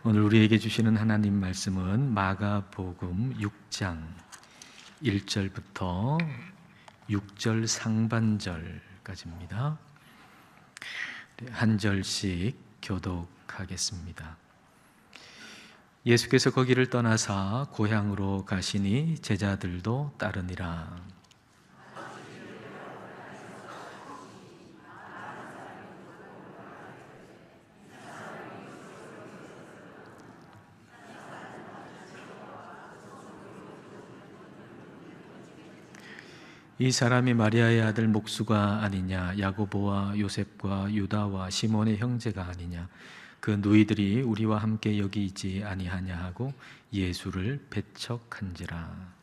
오늘 우리에게 주시는 하나님 말씀은 마가복음 6장 1절부터 6절 상반절까지입니다. 한 절씩 교독하겠습니다. 예수께서 거기를 떠나사 고향으로 가시니 제자들도 따르니라. 이 사람이 마리아의 아들 목수가 아니냐, 야고보와 요셉과 유다와 시몬의 형제가 아니냐, 그 누이들이 우리와 함께 여기 있지 아니하냐 하고 예수를 배척한지라.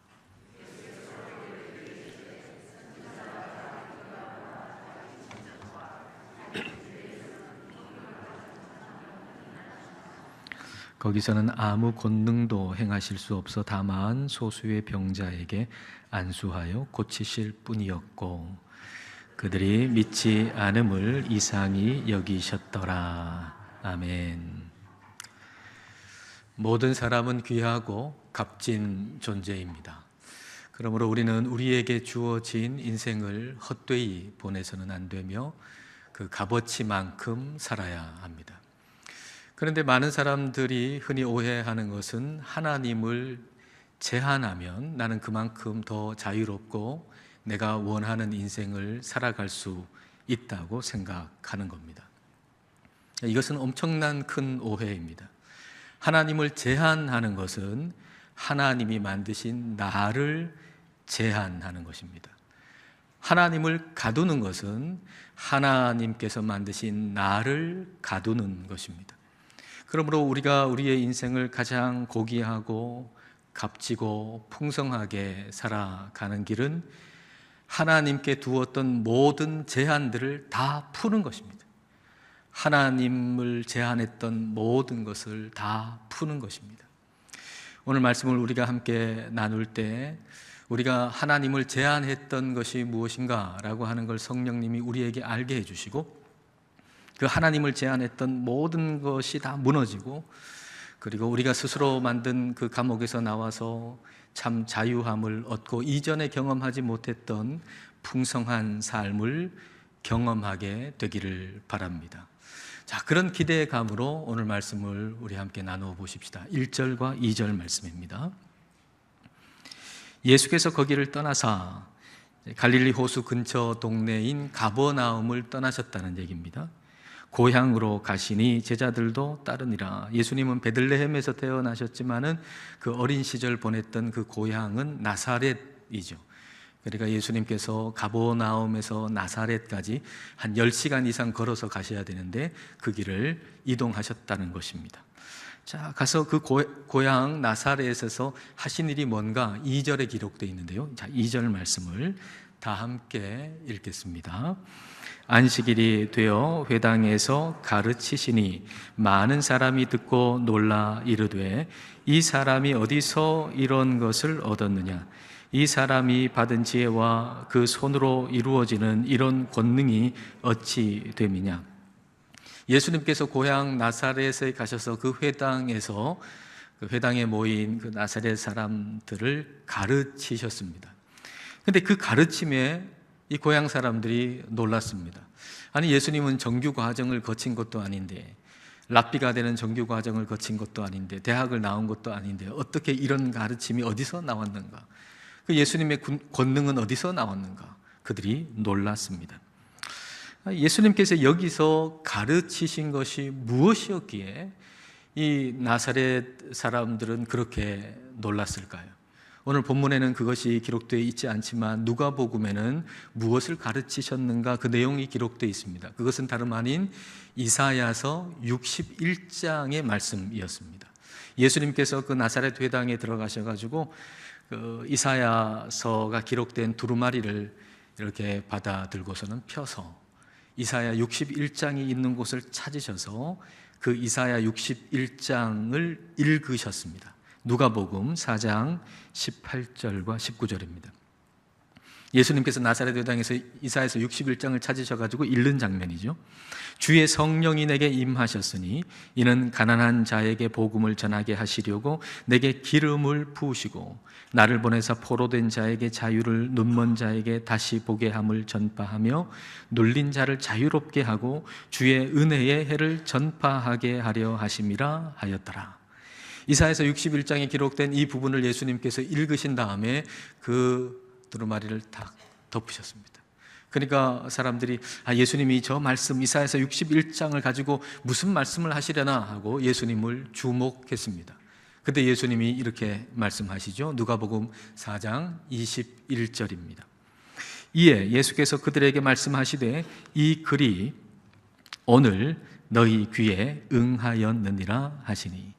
거기서는 아무 권능도 행하실 수 없어 다만 소수의 병자에게 안수하여 고치실 뿐이었고 그들이 믿지 않음을 이상히 여기셨더라. 아멘. 모든 사람은 귀하고 값진 존재입니다. 그러므로 우리는 우리에게 주어진 인생을 헛되이 보내서는 안 되며 그 값어치만큼 살아야 합니다. 그런데 많은 사람들이 흔히 오해하는 것은 하나님을 제한하면 나는 그만큼 더 자유롭고 내가 원하는 인생을 살아갈 수 있다고 생각하는 겁니다. 이것은 엄청난 큰 오해입니다. 하나님을 제한하는 것은 하나님이 만드신 나를 제한하는 것입니다. 하나님을 가두는 것은 하나님께서 만드신 나를 가두는 것입니다. 그러므로 우리가 우리의 인생을 가장 고귀하고 값지고 풍성하게 살아가는 길은 하나님께 두었던 모든 제한들을 다 푸는 것입니다. 하나님을 제한했던 모든 것을 다 푸는 것입니다. 오늘 말씀을 우리가 함께 나눌 때 우리가 하나님을 제한했던 것이 무엇인가라고 하는 걸 성령님이 우리에게 알게 해주시고 그 하나님을 제한했던 모든 것이 다 무너지고 그리고 우리가 스스로 만든 그 감옥에서 나와서 참 자유함을 얻고 이전에 경험하지 못했던 풍성한 삶을 경험하게 되기를 바랍니다. 자, 그런 기대감으로 오늘 말씀을 우리 함께 나누어 보십시다. 1절과 2절 말씀입니다. 예수께서 거기를 떠나사 갈릴리 호수 근처 동네인 가버나움을 떠나셨다는 얘기입니다. 고향으로 가시니 제자들도 따르니라. 예수님은 베들레헴에서 태어나셨지만은 그 어린 시절 보냈던 그 고향은 나사렛이죠. 그러니까 예수님께서 가버나움에서 나사렛까지 한 10시간 이상 걸어서 가셔야 되는데 그 길을 이동하셨다는 것입니다. 자, 가서 그 고향 나사렛에서 하신 일이 뭔가 2절에 기록되어 있는데요. 자, 2절 말씀을 다 함께 읽겠습니다. 안식일이 되어 회당에서 가르치시니 많은 사람이 듣고 놀라 이르되 이 사람이 어디서 이런 것을 얻었느냐? 이 사람이 받은 지혜와 그 손으로 이루어지는 이런 권능이 어찌 됨이냐? 예수님께서 고향 나사렛에 가셔서 그 회당에서 그 회당에 모인 그 나사렛 사람들을 가르치셨습니다. 근데 그 가르침에 이 고향 사람들이 놀랐습니다. 아니, 예수님은 정규 과정을 거친 것도 아닌데, 랍비가 되는 정규 과정을 거친 것도 아닌데, 대학을 나온 것도 아닌데 어떻게 이런 가르침이 어디서 나왔는가? 그 예수님의 권능은 어디서 나왔는가? 그들이 놀랐습니다. 예수님께서 여기서 가르치신 것이 무엇이었기에 이 나사렛 사람들은 그렇게 놀랐을까요? 오늘 본문에는 그것이 기록되어 있지 않지만 누가복음에는 무엇을 가르치셨는가 그 내용이 기록되어 있습니다. 그것은 다름 아닌 이사야서 61장의 말씀이었습니다. 예수님께서 그 나사렛 회당에 들어가셔가지고 그 이사야서가 기록된 두루마리를 이렇게 받아들고서는 펴서 이사야 61장이 있는 곳을 찾으셔서 그 이사야 61장을 읽으셨습니다. 누가복음 4장 18절과 19절입니다. 예수님께서 나사렛 회당에서 이사야서 61장을 찾으셔가지고 읽는 장면이죠. 주의 성령이 내게 임하셨으니 이는 가난한 자에게 복음을 전하게 하시려고 내게 기름을 부으시고 나를 보내사 포로된 자에게 자유를, 눈먼 자에게 다시 보게 함을 전파하며 눌린 자를 자유롭게 하고 주의 은혜의 해를 전파하게 하려 하심이라 하였더라. 이사야서 61장에 기록된 이 부분을 예수님께서 읽으신 다음에 그 두루마리를 탁 덮으셨습니다. 그러니까 사람들이 예수님이 저 말씀 이사야서 61장을 가지고 무슨 말씀을 하시려나 하고 예수님을 주목했습니다. 그때 예수님이 이렇게 말씀하시죠. 누가복음 4장 21절입니다. 이에 예수께서 그들에게 말씀하시되 이 글이 오늘 너희 귀에 응하였느니라 하시니,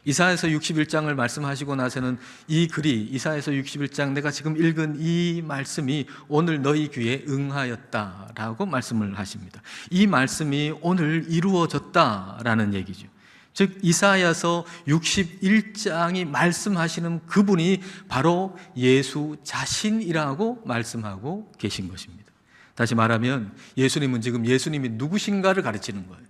이사야서 61장을 말씀하시고 나서는 이 글이, 이사야서 61장 내가 지금 읽은 이 말씀이 오늘 너희 귀에 응하였다라고 말씀을 하십니다. 이 말씀이 오늘 이루어졌다라는 얘기죠. 즉 이사야서 61장이 말씀하시는 그분이 바로 예수 자신이라고 말씀하고 계신 것입니다. 다시 말하면 예수님은 지금 예수님이 누구신가를 가르치는 거예요.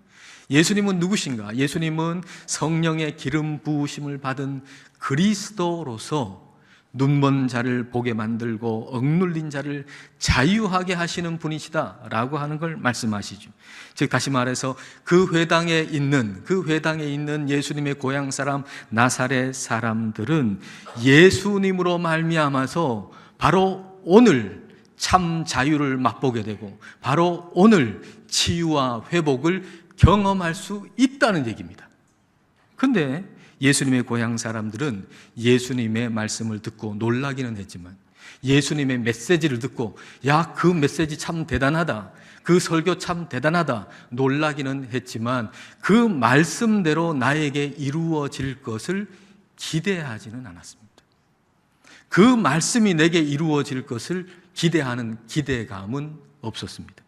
예수님은 누구신가? 예수님은 성령의 기름 부으심을 받은 그리스도로서 눈먼 자를 보게 만들고 억눌린 자를 자유하게 하시는 분이시다라고 하는 걸 말씀하시죠. 즉 다시 말해서 그 회당에 있는 예수님의 고향 사람 나사렛 사람들은 예수님으로 말미암아서 바로 오늘 참 자유를 맛보게 되고 바로 오늘 치유와 회복을 경험할 수 있다는 얘기입니다. 그런데 예수님의 고향 사람들은 예수님의 말씀을 듣고 놀라기는 했지만, 예수님의 메시지를 듣고 야, 그 메시지 참 대단하다, 그 설교 참 대단하다 놀라기는 했지만 그 말씀대로 나에게 이루어질 것을 기대하지는 않았습니다. 그 말씀이 내게 이루어질 것을 기대하는 기대감은 없었습니다.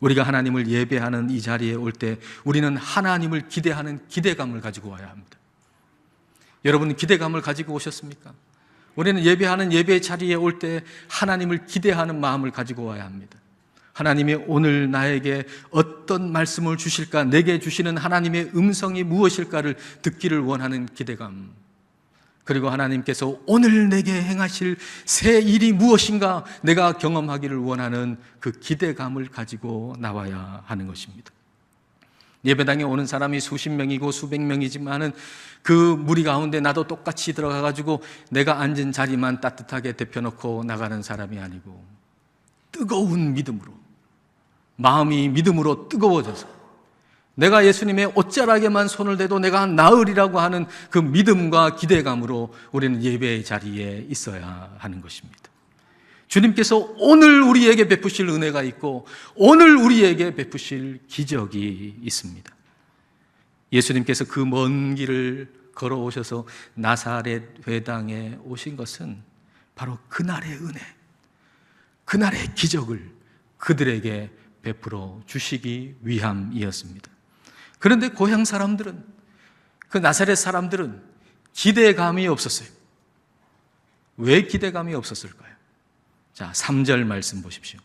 우리가 하나님을 예배하는 이 자리에 올 때 우리는 하나님을 기대하는 기대감을 가지고 와야 합니다. 여러분 기대감을 가지고 오셨습니까? 우리는 예배하는 예배 자리에 올 때 하나님을 기대하는 마음을 가지고 와야 합니다. 하나님이 오늘 나에게 어떤 말씀을 주실까, 내게 주시는 하나님의 음성이 무엇일까를 듣기를 원하는 기대감, 그리고 하나님께서 오늘 내게 행하실 새 일이 무엇인가 내가 경험하기를 원하는 그 기대감을 가지고 나와야 하는 것입니다. 예배당에 오는 사람이 수십 명이고 수백 명이지만은 그 무리 가운데 나도 똑같이 들어가가지고 내가 앉은 자리만 따뜻하게 데펴놓고 나가는 사람이 아니고 뜨거운 믿음으로, 마음이 믿음으로 뜨거워져서 내가 예수님의 옷자락에만 손을 대도 내가 나으리라고 하는 그 믿음과 기대감으로 우리는 예배의 자리에 있어야 하는 것입니다. 주님께서 오늘 우리에게 베푸실 은혜가 있고 오늘 우리에게 베푸실 기적이 있습니다. 예수님께서 그 먼 길을 걸어오셔서 나사렛 회당에 오신 것은 바로 그날의 은혜, 그날의 기적을 그들에게 베풀어 주시기 위함이었습니다. 그런데 고향 사람들은, 그 나사렛 사람들은 기대감이 없었어요. 왜 기대감이 없었을까요? 자, 3절 말씀 보십시오.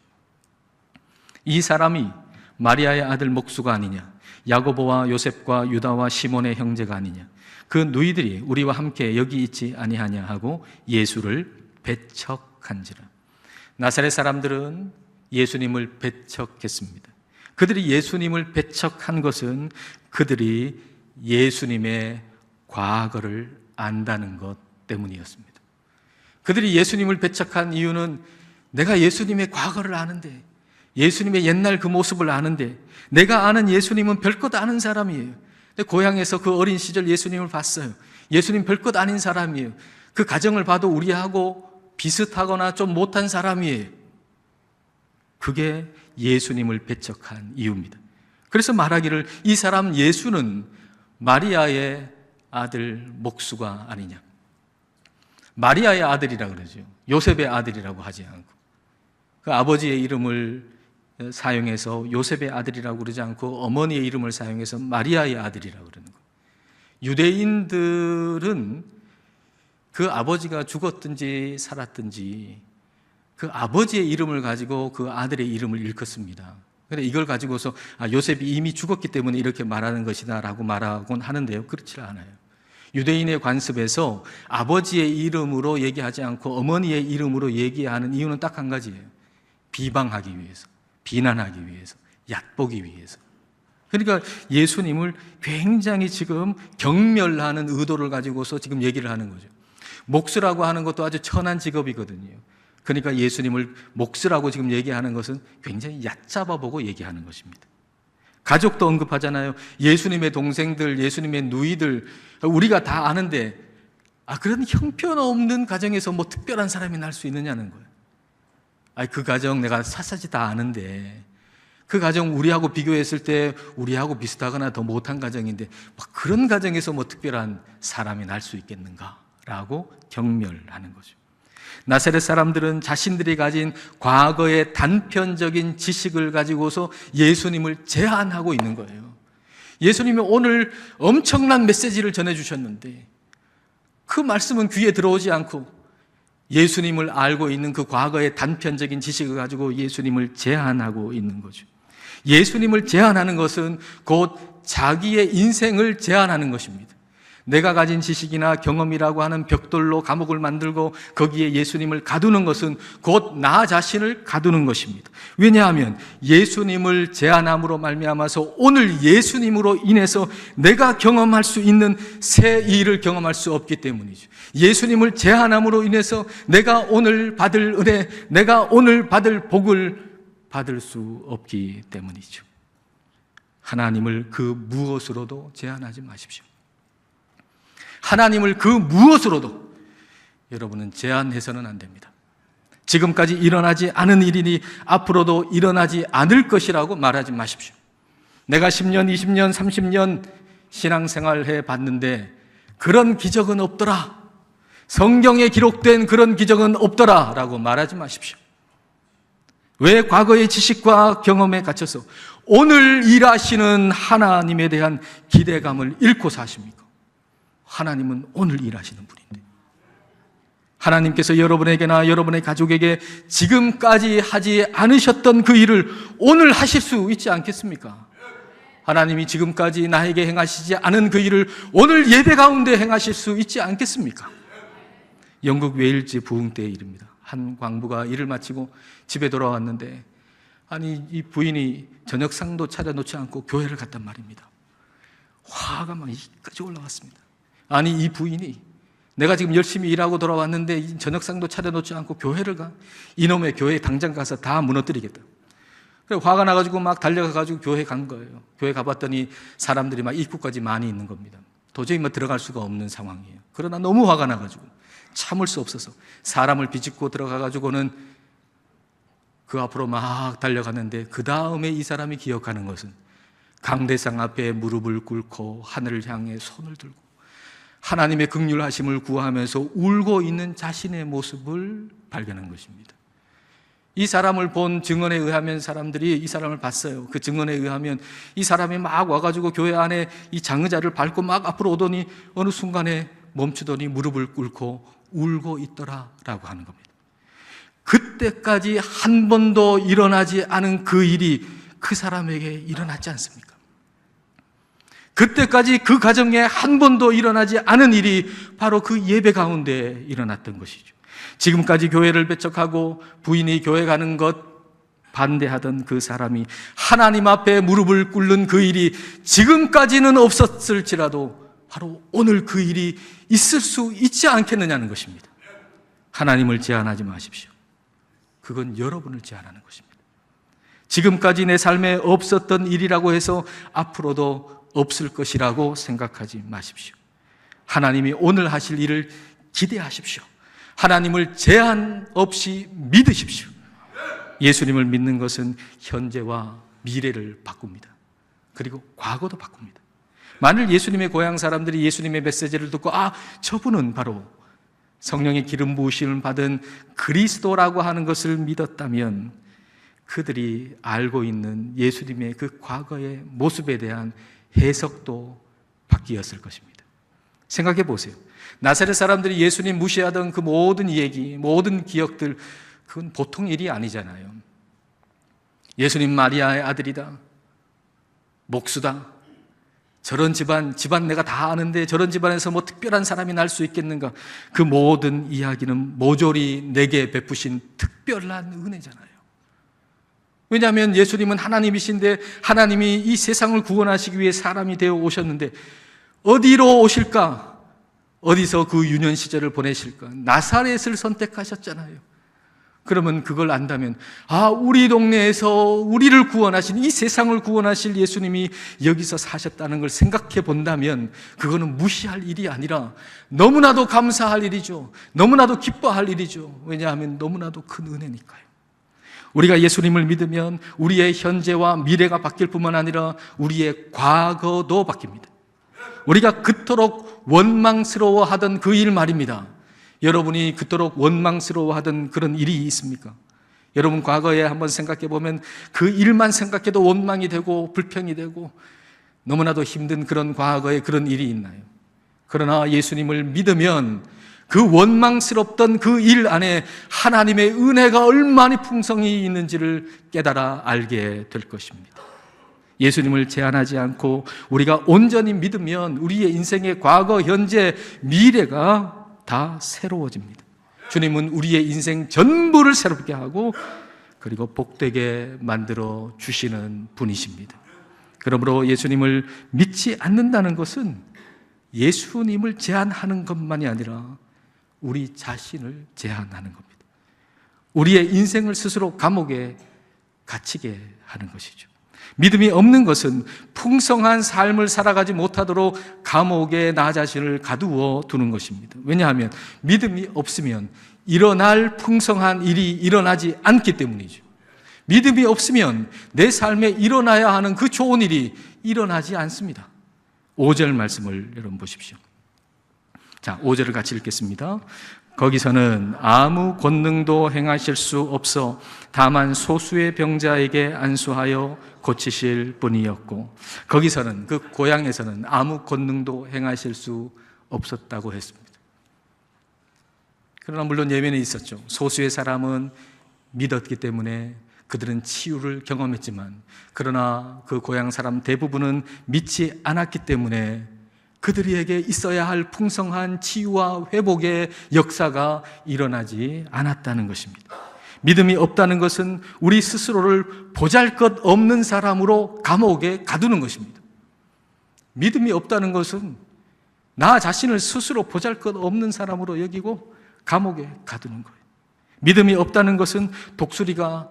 이 사람이 마리아의 아들 목수가 아니냐, 야고보와 요셉과 유다와 시몬의 형제가 아니냐, 그 누이들이 우리와 함께 여기 있지 아니하냐 하고 예수를 배척한지라. 나사렛 사람들은 예수님을 배척했습니다. 그들이 예수님을 배척한 것은 그들이 예수님의 과거를 안다는 것 때문이었습니다. 그들이 예수님을 배척한 이유는 내가 예수님의 과거를 아는데, 예수님의 옛날 그 모습을 아는데, 내가 아는 예수님은 별것 아는 사람이에요. 근데 고향에서 그 어린 시절 예수님을 봤어요. 예수님 별것 아닌 사람이에요. 그 가정을 봐도 우리하고 비슷하거나 좀 못한 사람이에요. 그게 예수님을 배척한 이유입니다. 그래서 말하기를 이 사람 예수는 마리아의 아들 목수가 아니냐. 마리아의 아들이라 그러죠. 요셉의 아들이라고 하지 않고, 그 아버지의 이름을 사용해서 요셉의 아들이라고 그러지 않고 어머니의 이름을 사용해서 마리아의 아들이라고 그러는 거예요. 유대인들은 그 아버지가 죽었든지 살았든지 그 아버지의 이름을 가지고 그 아들의 이름을 일컫습니다. 그런데 이걸 가지고서 요셉이 이미 죽었기 때문에 이렇게 말하는 것이다 라고 말하곤 하는데요, 그렇지 않아요. 유대인의 관습에서 아버지의 이름으로 얘기하지 않고 어머니의 이름으로 얘기하는 이유는 딱 한 가지예요. 비방하기 위해서, 비난하기 위해서, 얕보기 위해서. 그러니까 예수님을 굉장히 지금 경멸하는 의도를 가지고서 지금 얘기를 하는 거죠. 목수라고 하는 것도 아주 천한 직업이거든요. 그러니까 예수님을 목수라고 지금 얘기하는 것은 굉장히 얕잡아보고 얘기하는 것입니다. 가족도 언급하잖아요. 예수님의 동생들, 예수님의 누이들, 우리가 다 아는데 그런 형편없는 가정에서 뭐 특별한 사람이 날 수 있느냐는 거예요. 그 가정 내가 샅샅이 다 아는데 그 가정 우리하고 비교했을 때 우리하고 비슷하거나 더 못한 가정인데 그런 가정에서 뭐 특별한 사람이 날 수 있겠는가라고 경멸하는 거죠. 나사렛 사람들은 자신들이 가진 과거의 단편적인 지식을 가지고서 예수님을 제한하고 있는 거예요. 예수님이 오늘 엄청난 메시지를 전해주셨는데 그 말씀은 귀에 들어오지 않고 예수님을 알고 있는 그 과거의 단편적인 지식을 가지고 예수님을 제한하고 있는 거죠. 예수님을 제한하는 것은 곧 자기의 인생을 제한하는 것입니다. 내가 가진 지식이나 경험이라고 하는 벽돌로 감옥을 만들고 거기에 예수님을 가두는 것은 곧 나 자신을 가두는 것입니다. 왜냐하면 예수님을 제한함으로 말미암아서 오늘 예수님으로 인해서 내가 경험할 수 있는 새 일을 경험할 수 없기 때문이죠. 예수님을 제한함으로 인해서 내가 오늘 받을 은혜, 내가 오늘 받을 복을 받을 수 없기 때문이죠. 하나님을 그 무엇으로도 제한하지 마십시오. 하나님을 그 무엇으로도 여러분은 제한해서는 안 됩니다. 지금까지 일어나지 않은 일이니 앞으로도 일어나지 않을 것이라고 말하지 마십시오. 내가 10년, 20년, 30년 신앙생활 해봤는데 그런 기적은 없더라, 성경에 기록된 그런 기적은 없더라 라고 말하지 마십시오. 왜 과거의 지식과 경험에 갇혀서 오늘 일하시는 하나님에 대한 기대감을 잃고 사십니까? 하나님은 오늘 일하시는 분인데 하나님께서 여러분에게나 여러분의 가족에게 지금까지 하지 않으셨던 그 일을 오늘 하실 수 있지 않겠습니까? 하나님이 지금까지 나에게 행하시지 않은 그 일을 오늘 예배 가운데 행하실 수 있지 않겠습니까? 영국 웨일즈 부흥 때의 일입니다. 한 광부가 일을 마치고 집에 돌아왔는데 이 부인이 저녁상도 차려놓지 않고 교회를 갔단 말입니다. 화가 막 이까지 올라왔습니다. 이 부인이 내가 지금 열심히 일하고 돌아왔는데 저녁상도 차려놓지 않고 교회를 가? 이놈의 교회 당장 가서 다 무너뜨리겠다. 그래서 화가 나가지고 막 달려가가지고 교회 간 거예요. 교회 가봤더니 사람들이 막 입구까지 많이 있는 겁니다. 도저히 들어갈 수가 없는 상황이에요. 그러나 너무 화가 나가지고 참을 수 없어서 사람을 비집고 들어가가지고는 그 앞으로 막 달려가는데 그 다음에 이 사람이 기억하는 것은 강대상 앞에 무릎을 꿇고 하늘을 향해 손을 들고 하나님의 긍휼하심을 구하면서 울고 있는 자신의 모습을 발견한 것입니다. 이 사람을 본 증언에 의하면 사람들이 이 사람을 봤어요. 그 증언에 의하면 이 사람이 막 와가지고 교회 안에 이 장의자를 밟고 막 앞으로 오더니 어느 순간에 멈추더니 무릎을 꿇고 울고 있더라라고 하는 겁니다. 그때까지 한 번도 일어나지 않은 그 일이 그 사람에게 일어났지 않습니까? 그때까지 그 가정에 한 번도 일어나지 않은 일이 바로 그 예배 가운데 일어났던 것이죠. 지금까지 교회를 배척하고 부인이 교회 가는 것 반대하던 그 사람이 하나님 앞에 무릎을 꿇는 그 일이 지금까지는 없었을지라도 바로 오늘 그 일이 있을 수 있지 않겠느냐는 것입니다. 하나님을 제한하지 마십시오. 그건 여러분을 제한하는 것입니다. 지금까지 내 삶에 없었던 일이라고 해서 앞으로도 없을 것이라고 생각하지 마십시오. 하나님이 오늘 하실 일을 기대하십시오. 하나님을 제한 없이 믿으십시오. 예수님을 믿는 것은 현재와 미래를 바꿉니다. 그리고 과거도 바꿉니다. 만일 예수님의 고향 사람들이 예수님의 메시지를 듣고 저분은 바로 성령의 기름 부으심을 받은 그리스도라고 하는 것을 믿었다면 그들이 알고 있는 예수님의 그 과거의 모습에 대한 해석도 바뀌었을 것입니다. 생각해 보세요. 나사렛 사람들이 예수님 무시하던 그 모든 얘기, 모든 기억들, 그건 보통 일이 아니잖아요. 예수님 마리아의 아들이다, 목수다, 저런 집안 내가 다 아는데 저런 집안에서 뭐 특별한 사람이 날 수 있겠는가? 그 모든 이야기는 모조리 내게 베푸신 특별한 은혜잖아요. 왜냐하면 예수님은 하나님이신데 하나님이 이 세상을 구원하시기 위해 사람이 되어 오셨는데 어디로 오실까? 어디서 그 유년 시절을 보내실까? 나사렛을 선택하셨잖아요. 그러면 그걸 안다면 우리 동네에서 우리를 구원하신, 이 세상을 구원하실 예수님이 여기서 사셨다는 걸 생각해 본다면 그거는 무시할 일이 아니라 너무나도 감사할 일이죠. 너무나도 기뻐할 일이죠. 왜냐하면 너무나도 큰 은혜니까요. 우리가 예수님을 믿으면 우리의 현재와 미래가 바뀔 뿐만 아니라 우리의 과거도 바뀝니다. 우리가 그토록 원망스러워하던 그 일 말입니다. 여러분이 그토록 원망스러워하던 그런 일이 있습니까? 여러분 과거에 한번 생각해 보면 그 일만 생각해도 원망이 되고 불평이 되고 너무나도 힘든 그런 과거에 그런 일이 있나요? 그러나 예수님을 믿으면 그 원망스럽던 그 일 안에 하나님의 은혜가 얼마나 풍성히 있는지를 깨달아 알게 될 것입니다. 예수님을 제한하지 않고 우리가 온전히 믿으면 우리의 인생의 과거, 현재, 미래가 다 새로워집니다. 주님은 우리의 인생 전부를 새롭게 하고 그리고 복되게 만들어 주시는 분이십니다. 그러므로 예수님을 믿지 않는다는 것은 예수님을 제한하는 것만이 아니라 우리 자신을 제한하는 겁니다. 우리의 인생을 스스로 감옥에 갇히게 하는 것이죠. 믿음이 없는 것은 풍성한 삶을 살아가지 못하도록 감옥에 나 자신을 가두어 두는 것입니다. 왜냐하면 믿음이 없으면 일어날 풍성한 일이 일어나지 않기 때문이죠. 믿음이 없으면 내 삶에 일어나야 하는 그 좋은 일이 일어나지 않습니다. 5절 말씀을 여러분 보십시오. 자, 5절을 같이 읽겠습니다. 거기서는 아무 권능도 행하실 수 없어 다만 소수의 병자에게 안수하여 고치실 분이었고, 거기서는, 그 고향에서는 아무 권능도 행하실 수 없었다고 했습니다. 그러나 물론 예외는 있었죠. 소수의 사람은 믿었기 때문에 그들은 치유를 경험했지만, 그러나 그 고향 사람 대부분은 믿지 않았기 때문에 그들에게 있어야 할 풍성한 치유와 회복의 역사가 일어나지 않았다는 것입니다. 믿음이 없다는 것은 우리 스스로를 보잘것없는 사람으로 감옥에 가두는 것입니다. 믿음이 없다는 것은 나 자신을 스스로 보잘것없는 사람으로 여기고 감옥에 가두는 거예요. 믿음이 없다는 것은 독수리가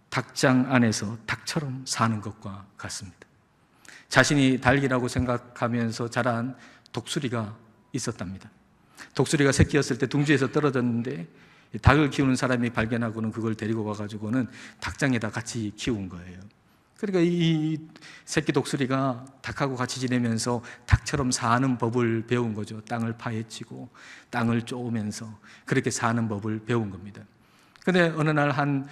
닭장 안에서 닭처럼 사는 것과 같습니다. 자신이 닭이라고 생각하면서 자란 독수리가 있었답니다. 독수리가 새끼였을 때 둥지에서 떨어졌는데 닭을 키우는 사람이 발견하고는 그걸 데리고 가가지고는 닭장에다 같이 키운 거예요. 그러니까 이 새끼 독수리가 닭하고 같이 지내면서 닭처럼 사는 법을 배운 거죠. 땅을 파헤치고 땅을 쪼으면서 그렇게 사는 법을 배운 겁니다. 그런데 어느 날 한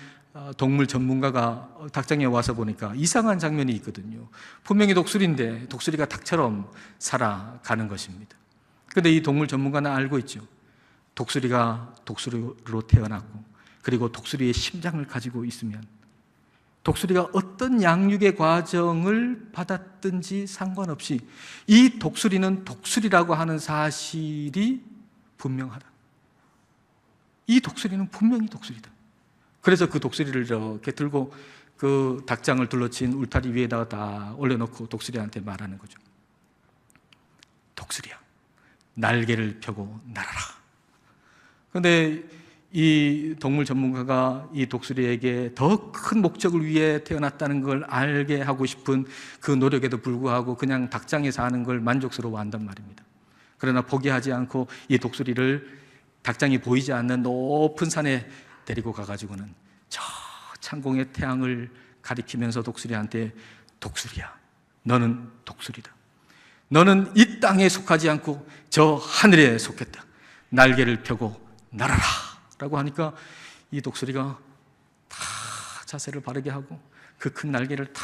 동물 전문가가 닭장에 와서 보니까 이상한 장면이 있거든요. 분명히 독수리인데 독수리가 닭처럼 살아가는 것입니다. 그런데 이 동물 전문가는 알고 있죠. 독수리가 독수리로 태어났고 그리고 독수리의 심장을 가지고 있으면 독수리가 어떤 양육의 과정을 받았든지 상관없이 이 독수리는 독수리라고 하는 사실이 분명하다. 이 독수리는 분명히 독수리다. 그래서 그 독수리를 이렇게 들고 그 닭장을 둘러친 울타리 위에다가 다 올려놓고 독수리한테 말하는 거죠. 독수리야, 날개를 펴고 날아라. 그런데 이 동물 전문가가 이 독수리에게 더 큰 목적을 위해 태어났다는 걸 알게 하고 싶은 그 노력에도 불구하고 그냥 닭장에 사는 걸 만족스러워한단 말입니다. 그러나 포기하지 않고 이 독수리를 닭장이 보이지 않는 높은 산에 데리고 가가지고는 저 창공의 태양을 가리키면서 독수리한테 독수리야, 너는 독수리다. 너는 이 땅에 속하지 않고 저 하늘에 속했다. 날개를 펴고 날아라 라고 하니까 이 독수리가 다 자세를 바르게 하고 그 큰 날개를 다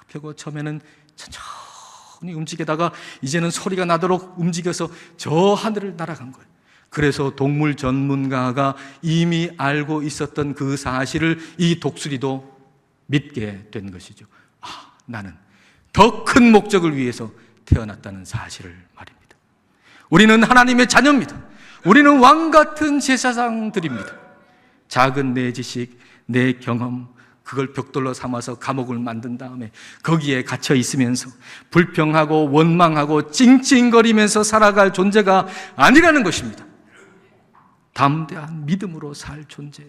펴고 처음에는 천천히 움직이다가 이제는 소리가 나도록 움직여서 저 하늘을 날아간 거예요. 그래서 동물 전문가가 이미 알고 있었던 그 사실을 이 독수리도 믿게 된 것이죠. 나는 더 큰 목적을 위해서 태어났다는 사실을 말입니다. 우리는 하나님의 자녀입니다. 우리는 왕 같은 제사장들입니다. 작은 내 지식, 내 경험, 그걸 벽돌로 삼아서 감옥을 만든 다음에 거기에 갇혀 있으면서 불평하고 원망하고 찡찡거리면서 살아갈 존재가 아니라는 것입니다. 담대한 믿음으로 살 존재,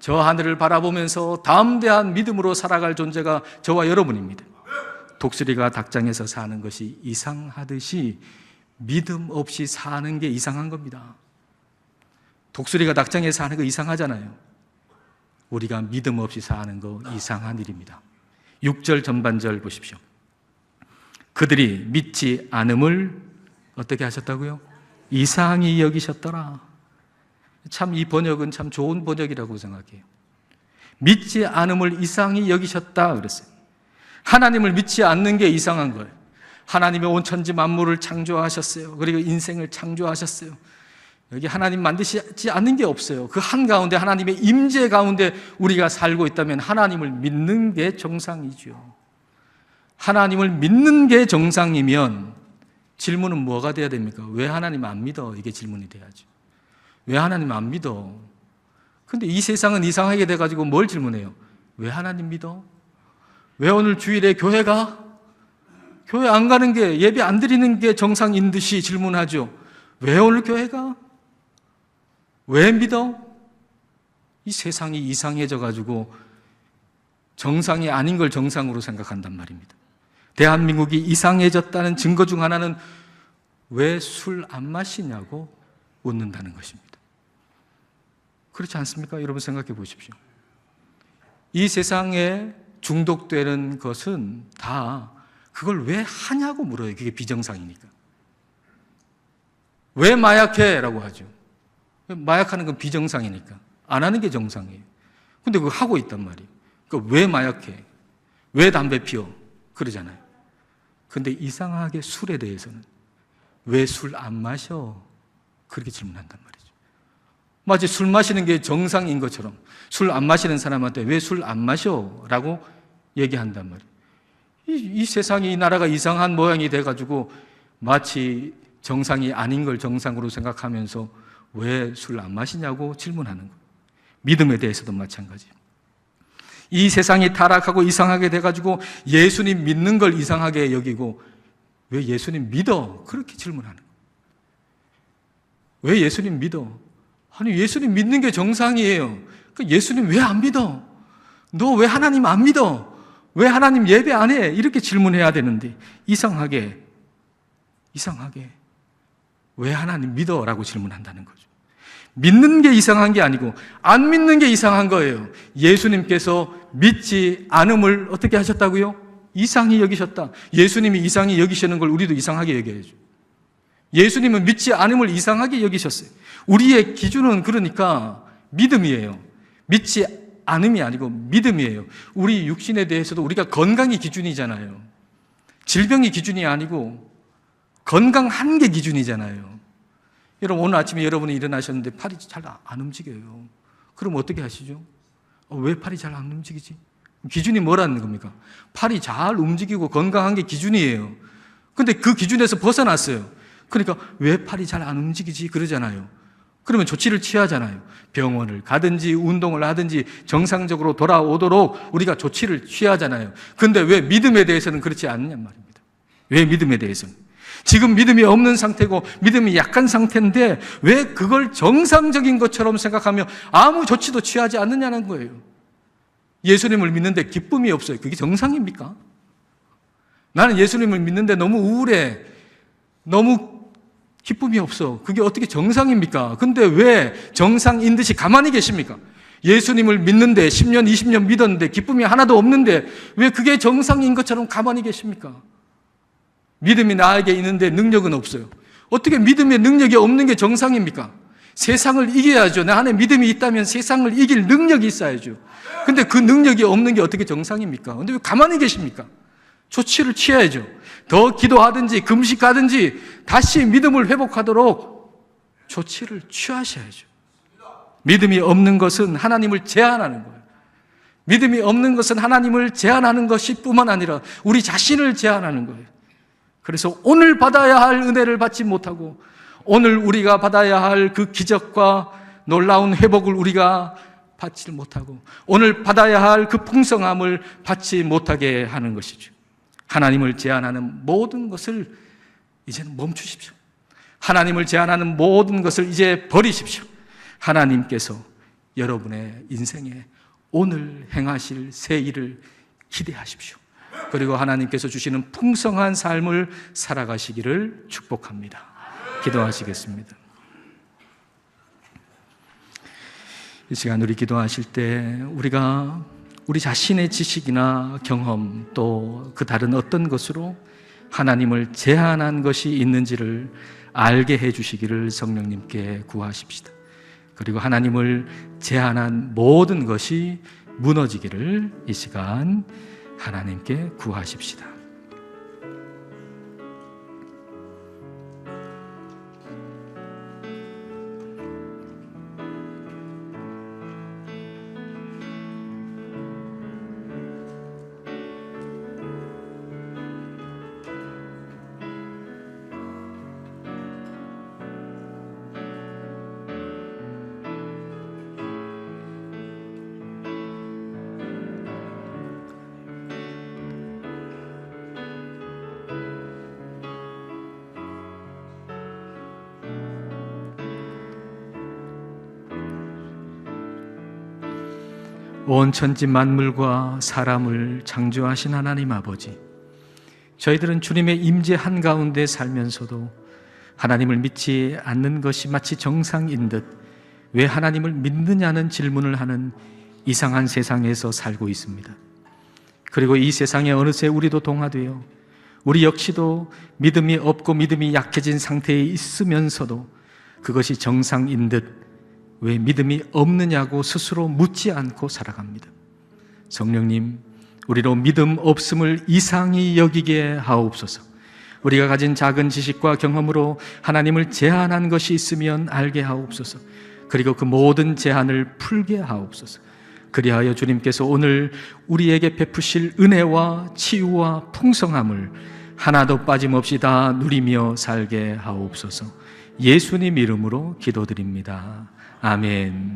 저 하늘을 바라보면서 담대한 믿음으로 살아갈 존재가 저와 여러분입니다. 독수리가 닭장에서 사는 것이 이상하듯이 믿음 없이 사는 게 이상한 겁니다. 독수리가 닭장에 사는 거 이상하잖아요. 우리가 믿음 없이 사는 거 이상한 일입니다. 6절 전반절 보십시오. 그들이 믿지 않음을 어떻게 하셨다고요? 이상히 여기셨더라. 참 이 번역은 참 좋은 번역이라고 생각해요. 믿지 않음을 이상히 여기셨다 그랬어요. 하나님을 믿지 않는 게 이상한 거예요. 하나님이 온 천지 만물을 창조하셨어요. 그리고 인생을 창조하셨어요. 여기 하나님 만드시지 않는 게 없어요. 그 한가운데 하나님의 임재 가운데 우리가 살고 있다면 하나님을 믿는 게 정상이죠. 하나님을 믿는 게 정상이면 질문은 뭐가 돼야 됩니까? 왜 하나님 안 믿어? 이게 질문이 돼야죠. 왜 하나님 안 믿어? 근데 이 세상은 이상하게 돼가지고 뭘 질문해요? 왜 하나님 믿어? 왜 오늘 주일에 교회 가? 교회 안 가는 게, 예배 안 드리는 게 정상인 듯이 질문하죠. 왜 오늘 교회 가? 왜 믿어? 이 세상이 이상해져가지고 정상이 아닌 걸 정상으로 생각한단 말입니다. 대한민국이 이상해졌다는 증거 중 하나는 왜 술 안 마시냐고 묻는다는 것입니다. 그렇지 않습니까? 여러분 생각해 보십시오. 이 세상에 중독되는 것은 다 그걸 왜 하냐고 물어요. 그게 비정상이니까. 왜 마약해? 라고 하죠. 마약하는 건 비정상이니까. 안 하는 게 정상이에요. 근데 그거 하고 있단 말이에요. 그러니까 왜 마약해? 왜 담배 피워? 그러잖아요. 근데 이상하게 술에 대해서는 왜 술 안 마셔? 그렇게 질문한단 말이죠. 마치 술 마시는 게 정상인 것처럼 술 안 마시는 사람한테 왜 술 안 마셔? 라고 얘기한단 말이에요. 이 세상이, 이 나라가 이상한 모양이 돼가지고 마치 정상이 아닌 걸 정상으로 생각하면서 왜 술 안 마시냐고 질문하는 거예요. 믿음에 대해서도 마찬가지예요. 이 세상이 타락하고 이상하게 돼가지고 예수님 믿는 걸 이상하게 여기고 왜 예수님 믿어? 그렇게 질문하는 거예요. 왜 예수님 믿어? 아니, 예수님 믿는 게 정상이에요. 그러니까 예수님 왜 안 믿어? 너 왜 하나님 안 믿어? 왜 하나님 예배 안 해? 이렇게 질문해야 되는데 이상하게 왜 하나님 믿어? 라고 질문한다는 거죠. 믿는 게 이상한 게 아니고 안 믿는 게 이상한 거예요. 예수님께서 믿지 않음을 어떻게 하셨다고요? 이상히 여기셨다. 예수님이 이상히 여기시는 걸 우리도 이상하게 여겨야죠. 예수님은 믿지 않음을 이상하게 여기셨어요. 우리의 기준은 그러니까 믿음이에요. 믿지 않음이 아니고 믿음이에요. 우리 육신에 대해서도 우리가 건강이 기준이잖아요. 질병이 기준이 아니고 건강한 게 기준이잖아요. 여러분, 오늘 아침에 여러분이 일어나셨는데 팔이 잘 안 움직여요. 그럼 어떻게 하시죠? 왜 팔이 잘 안 움직이지? 기준이 뭐라는 겁니까? 팔이 잘 움직이고 건강한 게 기준이에요. 근데 그 기준에서 벗어났어요. 그러니까 왜 팔이 잘 안 움직이지? 그러잖아요. 그러면 조치를 취하잖아요. 병원을 가든지 운동을 하든지 정상적으로 돌아오도록 우리가 조치를 취하잖아요. 근데 왜 믿음에 대해서는 그렇지 않느냐 말입니다. 왜 믿음에 대해서는? 지금 믿음이 없는 상태고 믿음이 약한 상태인데 왜 그걸 정상적인 것처럼 생각하며 아무 조치도 취하지 않느냐는 거예요. 예수님을 믿는데 기쁨이 없어요. 그게 정상입니까? 나는 예수님을 믿는데 너무 우울해. 너무 기쁨이 없어. 그게 어떻게 정상입니까? 근데 왜 정상인 듯이 가만히 계십니까? 예수님을 믿는데 10년, 20년 믿었는데 기쁨이 하나도 없는데 왜 그게 정상인 것처럼 가만히 계십니까? 믿음이 나에게 있는데 능력은 없어요. 어떻게 믿음의 능력이 없는 게 정상입니까? 세상을 이겨야죠. 내 안에 믿음이 있다면 세상을 이길 능력이 있어야죠. 근데 그 능력이 없는 게 어떻게 정상입니까? 근데 왜 가만히 계십니까? 조치를 취해야죠. 더 기도하든지 금식하든지 다시 믿음을 회복하도록 조치를 취하셔야죠. 믿음이 없는 것은 하나님을 제한하는 거예요. 믿음이 없는 것은 하나님을 제한하는 것이 뿐만 아니라 우리 자신을 제한하는 거예요. 그래서 오늘 받아야 할 은혜를 받지 못하고 오늘 우리가 받아야 할 그 기적과 놀라운 회복을 우리가 받지 못하고 오늘 받아야 할 그 풍성함을 받지 못하게 하는 것이죠. 하나님을 제한하는 모든 것을 이제는 멈추십시오. 하나님을 제한하는 모든 것을 이제 버리십시오. 하나님께서 여러분의 인생에 오늘 행하실 새 일을 기대하십시오. 그리고 하나님께서 주시는 풍성한 삶을 살아가시기를 축복합니다. 기도하시겠습니다. 이 시간 우리 기도하실 때 우리가 우리 자신의 지식이나 경험 또 그 다른 어떤 것으로 하나님을 제한한 것이 있는지를 알게 해주시기를 성령님께 구하십시다. 그리고 하나님을 제한한 모든 것이 무너지기를 이 시간 하나님께 구하십시다. 온 천지 만물과 사람을 창조하신 하나님 아버지, 저희들은 주님의 임재 한가운데 살면서도 하나님을 믿지 않는 것이 마치 정상인 듯 왜 하나님을 믿느냐는 질문을 하는 이상한 세상에서 살고 있습니다. 그리고 이 세상에 어느새 우리도 동화되어 우리 역시도 믿음이 없고 믿음이 약해진 상태에 있으면서도 그것이 정상인 듯 왜 믿음이 없느냐고 스스로 묻지 않고 살아갑니다. 성령님, 우리로 믿음 없음을 이상히 여기게 하옵소서. 우리가 가진 작은 지식과 경험으로 하나님을 제한한 것이 있으면 알게 하옵소서. 그리고 그 모든 제한을 풀게 하옵소서. 그리하여 주님께서 오늘 우리에게 베푸실 은혜와 치유와 풍성함을 하나도 빠짐없이 다 누리며 살게 하옵소서. 예수님 이름으로 기도드립니다. 아멘.